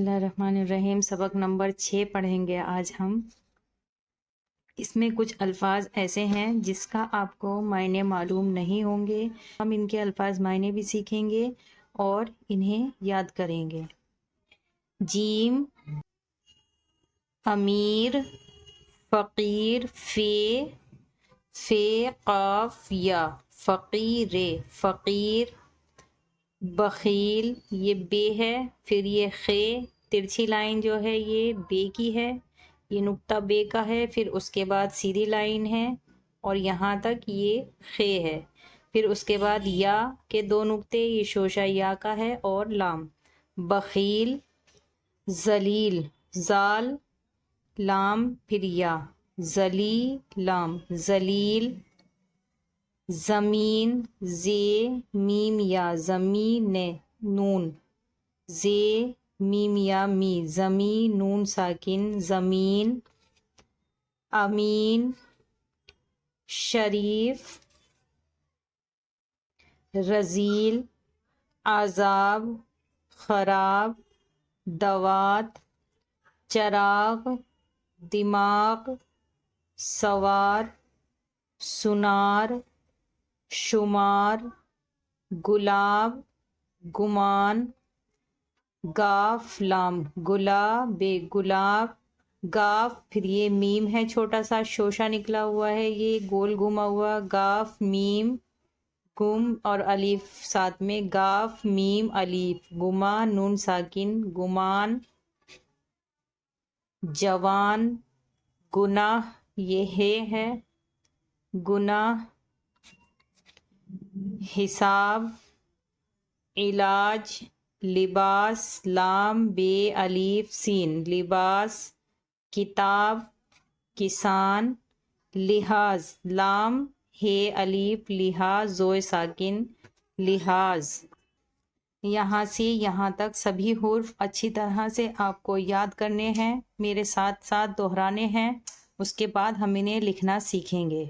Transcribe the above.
اللہ الرحمن الرحیم۔ سبق نمبر 6 پڑھیں گے آج ہم۔ اس میں کچھ الفاظ ایسے ہیں جس کا آپ کو معنی معلوم نہیں ہوں گے، ہم ان کے الفاظ معنی بھی سیکھیں گے اور انہیں یاد کریں گے۔ جیم، امیر، فقیر، فے قاف یا، فقیر، فقیر، بخیل، یہ بے ہے، پھر یہ خے، ترچھی لائن جو ہے یہ بے کی ہے، یہ نقطہ بے کا ہے، پھر اس کے بعد سیدھی لائن ہے اور یہاں تک یہ خے ہے، پھر اس کے بعد یا کے 2 نقطے، یہ شوشہ یا کا ہے اور لام۔ بخیل، ذلیل، زال، لام، پھر یا، ذلی، لام، ذلیل، زمین، زے، میم یا، زمین، نون، زے، میم یا، می، زمین، نون ساکن، زمین۔ امین، شریف، رذیل، عذاب، خراب، دوات، چراغ، دماغ، سوار، سنار، شمار، گلاب، گمان، گاف، لام، گلاب، گلاب، گاف، پھر یہ میم ہے، چھوٹا سا شوشہ نکلا ہوا ہے، یہ گول گھما ہوا، گاف، میم، گم اور الف ساتھ میں، گاف، میم، الف، گما، نون ساکن، گمان۔ جوان، گناہ، یہ ہے، گناہ۔ حساب، علاج، لباس، لام، بے، الف، سین، لباس۔ کتاب، کسان۔ لحاظ، لام، ہے، الف، لحاظ، زوئے ساکن، لحاظ۔ یہاں سے یہاں تک سبھی حروف اچھی طرح سے آپ کو یاد کرنے ہیں، میرے ساتھ ساتھ دہرانے ہیں، اس کے بعد ہم انہیں لکھنا سیکھیں گے۔